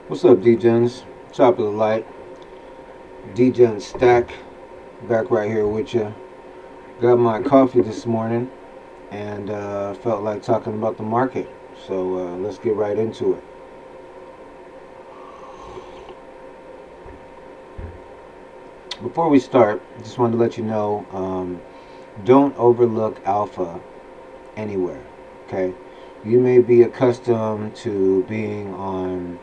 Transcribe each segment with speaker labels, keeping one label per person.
Speaker 1: What's up, Degens? Top of the light. Degen Stack, back right here with you. Got my coffee this morning and felt like talking about the market. So let's get right into it. Before we start, just wanted to let you know don't overlook alpha anywhere. Okay? You may be accustomed to being on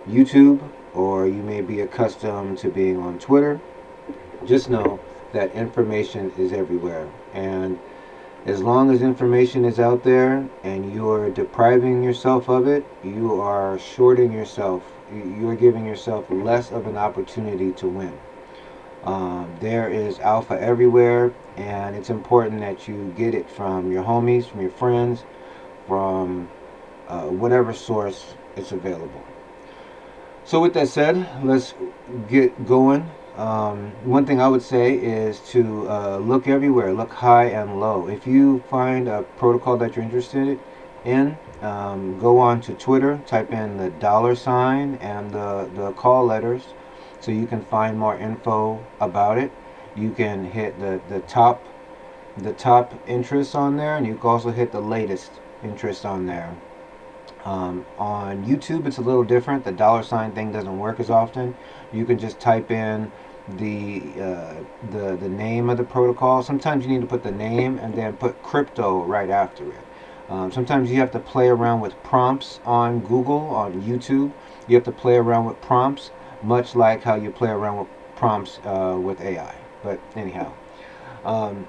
Speaker 1: YouTube or you may be accustomed to being on Twitter. Just know that information is everywhere. And as long as information is out there and you're depriving yourself of it, you are shorting yourself. You're giving yourself less of an opportunity to win. There is alpha everywhere, and it's important that you get it from your homies, from your friends, from whatever source it's available. So with that said, let's get going. One thing I would say is to look everywhere, look high and low. If you find a protocol that you're interested in, go on to Twitter, type in the $ and the call letters so you can find more info about it. You can hit the top interest on there, and you can also hit the latest interest on there. On YouTube, it's a little different. The $ thing doesn't work as often. You can just type in the name of the protocol. Sometimes you need to put the name and then put crypto right after it. Sometimes you have to play around with prompts on Google, on YouTube. You have to play around with prompts, much like how you play around with prompts with AI. But anyhow, um,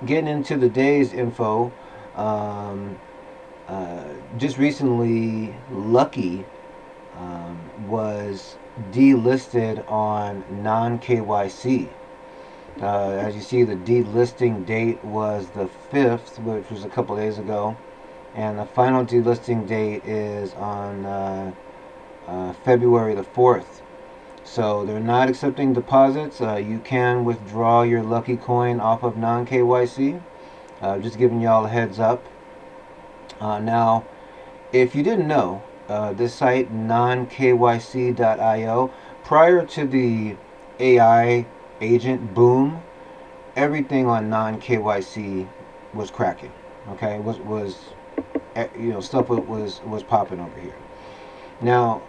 Speaker 1: getting into the day's info. Um, just recently, Lucky was delisted on NonKYC. As you see, the delisting date was the 5th, which was a couple days ago, and the final delisting date is on February the 4th. So they're not accepting deposits. You can withdraw your Luckycoin off of NonKYC. Just giving y'all a heads up. Now, if you didn't know, this site, nonkyc.io, prior to the AI agent boom, everything on non-KYC was cracking. Okay, was stuff was popping over here. Now,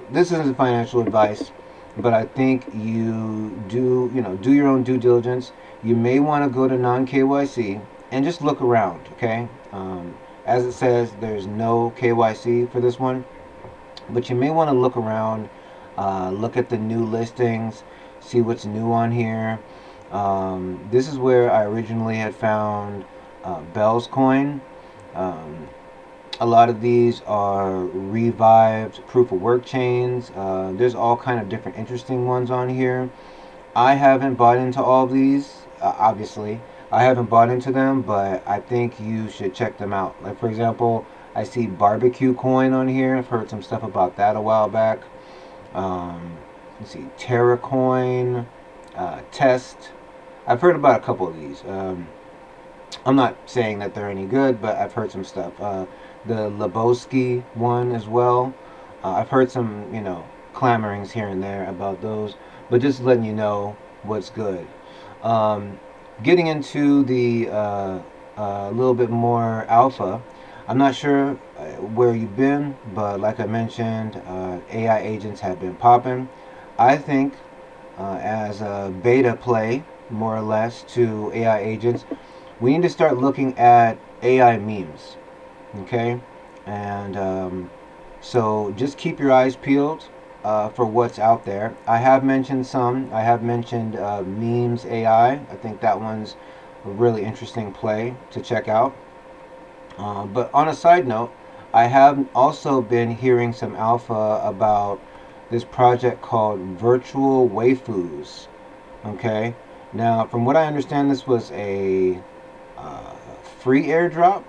Speaker 1: this isn't financial advice, but I think you do your own due diligence. You may want to go to non-KYC and just look around. Okay, as it says, there's no KYC for this one, but you may want to look around, look at the new listings, see what's new on here. This is where I originally had found Bell's coin. Um, a lot of these are revived proof of work chains. There's all kind of different interesting ones on here. I haven't bought into all of these, obviously. I haven't bought into them, but I think you should check them out. Like, for example, I see barbecue coin on here. I've heard some stuff about that a while back. Let's see, Terra coin, Test. I've heard about a couple of these. I'm not saying that they're any good, but I've heard some stuff. The Lebowski one as well. I've heard some, clamorings here and there about those, but just letting you know what's good. Um, Getting into the little bit more alpha, I'm not sure where you've been, but like I mentioned, AI agents have been popping. I think as a beta play, more or less, to AI agents, we need to start looking at AI memes. Okay, and so just keep your eyes peeled for what's out there. I have mentioned some. I have mentioned memes AI. I think that one's a really interesting play to check out. But on a side note, I have also been hearing some alpha about this project called Virtual Waifus. Okay, now from what I understand, this was a free airdrop,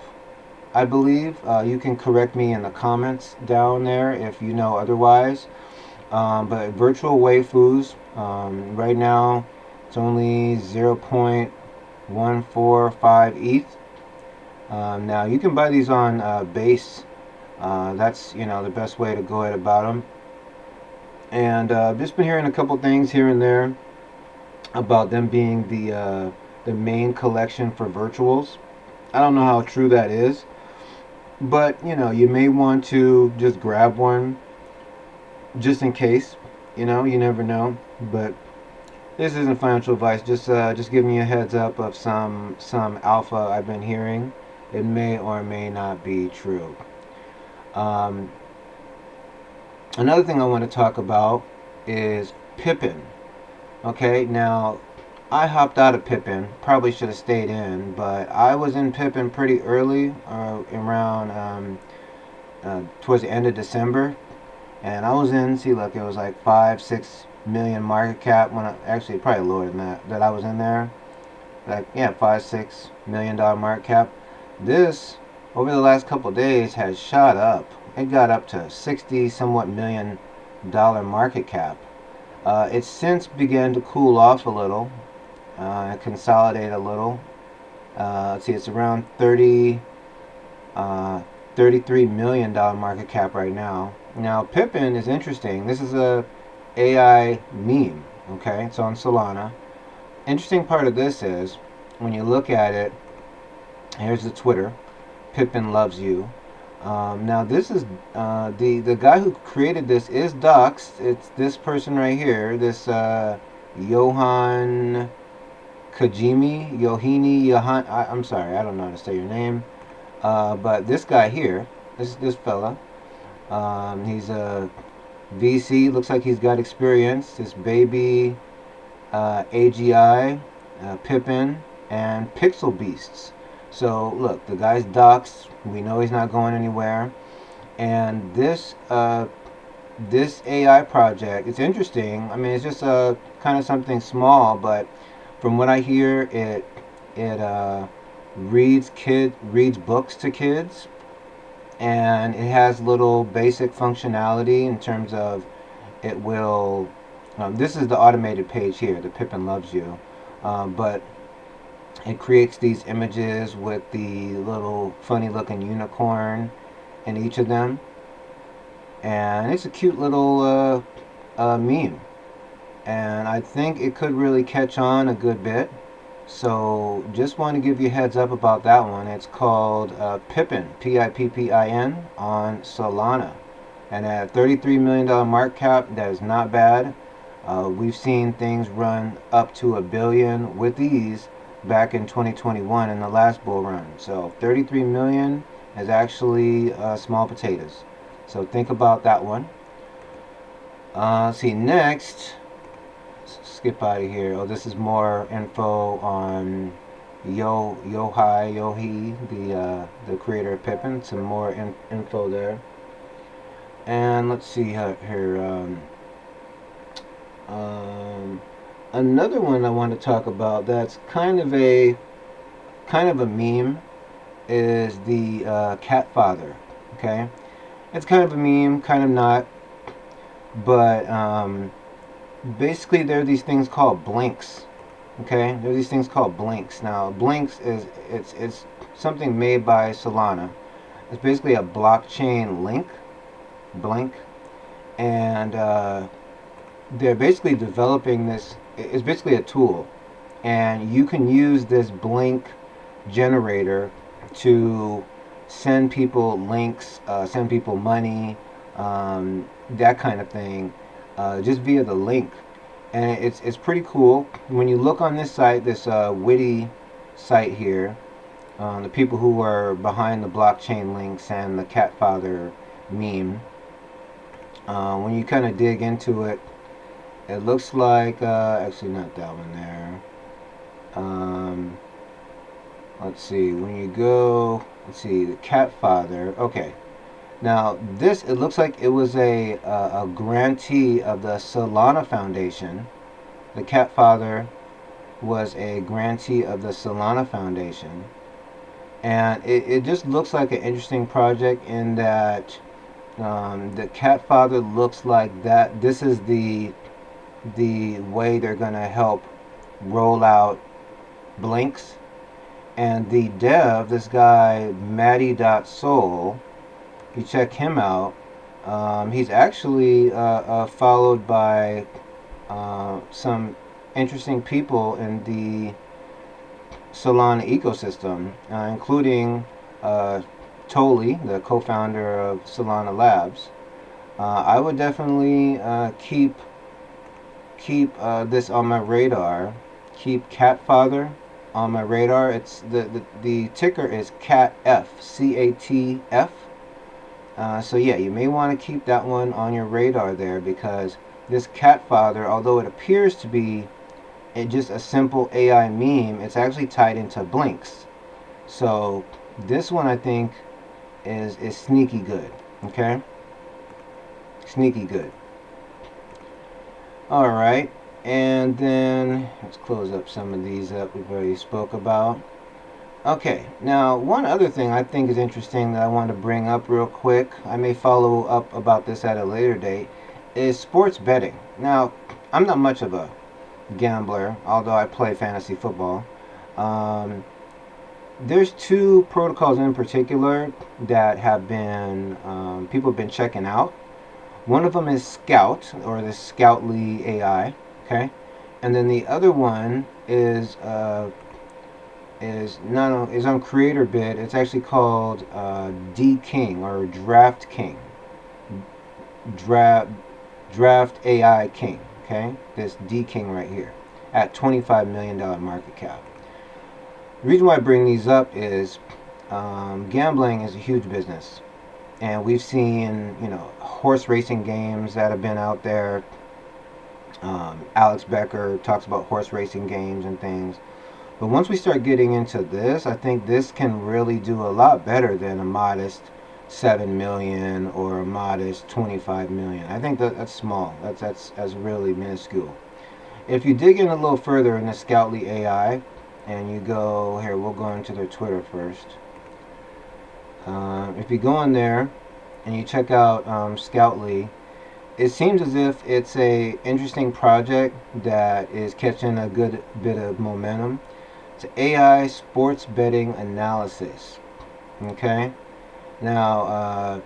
Speaker 1: I believe. You can correct me in the comments down there if you know otherwise. But virtual waifus, right now, it's only 0.145 ETH. Now, you can buy these on Base That's the best way to go ahead about them. And just been hearing a couple things here and there about them being the main collection for virtuals. I don't know how true that is, but you may want to just grab one just in case. You never know. But this isn't financial advice. Just giving you a heads up of some alpha I've been hearing. It may or may not be true. Um, Another thing I want to talk about is Pippin. Okay, now I hopped out of Pippin. Probably should have stayed in, but I was in Pippin pretty early, around towards the end of December, and I was in. See, look, it was like 5-6 million market cap when actually probably lower than that. That I was in there, like yeah, $5-6 million market cap. This over the last couple of days has shot up. It got up to 60 somewhat $1 million market cap. It's since began to cool off a little, consolidate a little. Let's see, it's around 30, $33 million market cap right now. Now, Pippin is interesting. This is a AI meme. Okay, it's on Solana. Interesting part of this is when you look at it. Here's the Twitter. Pippin loves you. Now this is the guy who created this is doxed. It's this person right here. This Johan Yohini Johan. I'm sorry, I don't know how to say your name. But this guy here, this fella, he's a VC. Looks like he's got experience. This baby, AGI, Pippin, and Pixel Beasts. So look, the guy's doxed. We know he's not going anywhere. And this AI project, it's interesting. I mean, it's just kind of something small, but from what I hear, it reads books to kids, and it has little basic functionality in terms of it will. This is the automated page here. The Pippin loves you, but it creates these images with the little funny looking unicorn in each of them, and it's a cute little meme, and I think it could really catch on a good bit. So just want to give you a heads up about that one. It's called Pippin, Pippin, on Solana, and at $33 million market cap, that is not bad. We've seen things run up to $1 billion with these back in 2021 in the last bull run. So 33 million is actually small potatoes. So think about that one. See, next, skip out of here. Oh, this is more info on Yohi, the creator of Pippin. Some more info there. And let's see here. Another one I want to talk about that's kind of a meme is the cat father. Okay, it's kind of a meme, kind of not, but basically there are these things called blinks. Okay, there are these things called blinks. Now, blinks is it's something made by Solana. It's basically a blockchain blink, and they're basically developing this. It's basically a tool, and you can use this blink generator to send people links, send people money, that kind of thing, just via the link. And it's pretty cool. When you look on this site, this witty site here, the people who are behind the blockchain links and the Catfather meme, when you kind of dig into it, it looks like, actually not that one there. Let's see, when you go, let's see, the Catfather, okay. Now this, it looks like it was a grantee of the Solana Foundation. The Catfather was a grantee of the Solana Foundation. And it just looks like an interesting project in that the Catfather looks like that. This is the way they're going to help roll out blinks. And the dev, this guy Matty.Soul, you check him out. He's actually followed by some interesting people in the Solana ecosystem, including Toli, the co-founder of Solana Labs. I would definitely keep this on my radar. Keep Catfather on my radar. It's the ticker is CATF, CATF. So yeah, you may want to keep that one on your radar there, because this Catfather, although it appears to be just a simple AI meme, it's actually tied into Blinks. So this one I think is sneaky good. Okay, sneaky good. All right, and then let's close up some of these up we've already spoke about. Okay, now one other thing I think is interesting that I want to bring up real quick, I may follow up about this at a later date, is sports betting. Now, I'm not much of a gambler, although I play fantasy football. Um, there's two protocols in particular that have been, people have been checking out. One of them is Scout, or the Scoutly AI, okay? And then the other one is on Creator Bid. It's actually called D King, or Draft King, Draft AI King. Okay, this D King right here at $25 million market cap. The reason why I bring these up is gambling is a huge business, and we've seen horse racing games that have been out there. Alex Becker talks about horse racing games and things. But once we start getting into this, I think this can really do a lot better than a modest 7 million or a modest 25 million. I think that's small. That's really minuscule. If you dig in a little further in the Scoutly AI, and you go here, we'll go into their Twitter first. If you go in there and you check out Scoutly, it seems as if it's a interesting project that is catching a good bit of momentum. It's AI sports betting analysis. Okay, now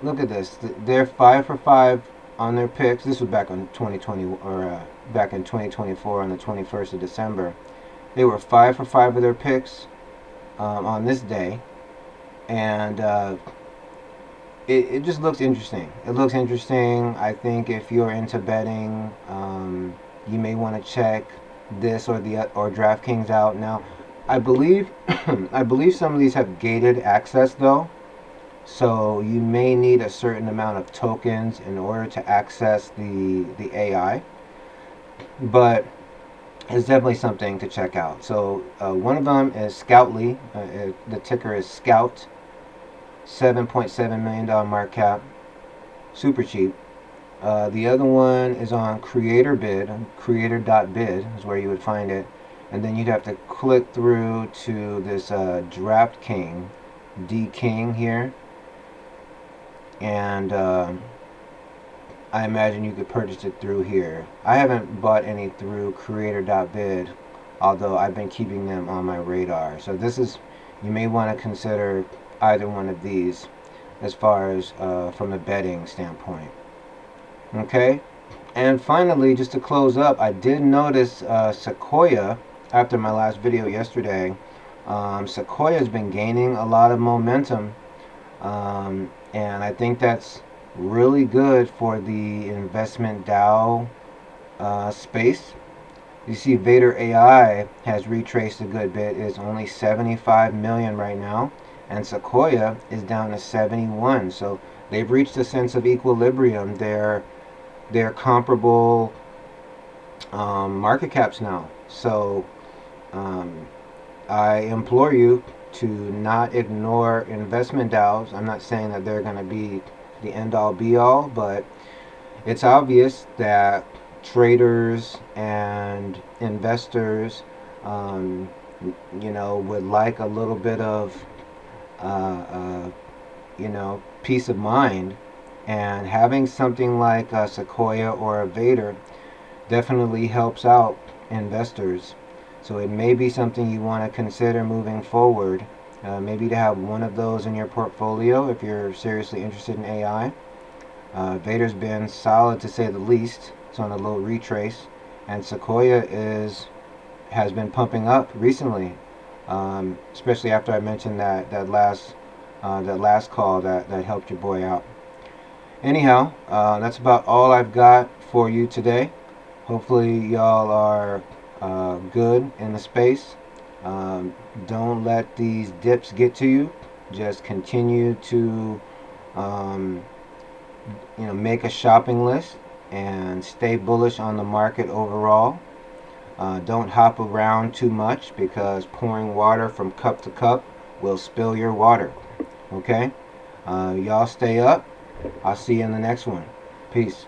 Speaker 1: look at this. They're 5 for 5 on their picks. This was back on 2020, or back in 2024 on the 21st of December. They were 5 for 5 of their picks on this day, and it just looks interesting. It looks interesting. I think if you're into betting, you may want to check this or DraftKings out. Now, I believe I believe some of these have gated access though, so you may need a certain amount of tokens in order to access the AI. But it's definitely something to check out. So one of them is Scoutly. The ticker is Scout. $7.7 million market cap. Super cheap. The other one is on Creator Bid. Creator.bid is where you would find it. And then you'd have to click through to this Draft King, D King here. And I imagine you could purchase it through here. I haven't bought any through Creator.bid, although I've been keeping them on my radar. So this is, you may want to consider either one of these as far as from a betting standpoint. Okay, and finally, just to close up, I did notice Sequoia, after my last video yesterday. Sequoia has been gaining a lot of momentum, and I think that's really good for the investment DAO space. You see Vader AI has retraced a good bit. It's only 75 million right now, and Sequoia is down to 71. So they've reached a sense of equilibrium. They're comparable market caps now. So I implore you to not ignore investment DAOs. I'm not saying that they're going to be the end-all be-all, but it's obvious that traders and investors, would like a little bit of, peace of mind. And having something like a Sequoia or a Vader definitely helps out investors. So it may be something you want to consider moving forward maybe to have one of those in your portfolio if you're seriously interested in AI. Vader's been solid to say the least. It's on a low retrace, and Sequoia has been pumping up recently, especially after I mentioned that last call that helped your boy out. Anyhow, that's about all I've got for you today. Hopefully, y'all are good in the space. Don't let these dips get to you. Just continue to um, make a shopping list and stay bullish on the market overall. Don't hop around too much because pouring water from cup to cup will spill your water. Okay? Y'all stay up. I'll see you in the next one. Peace.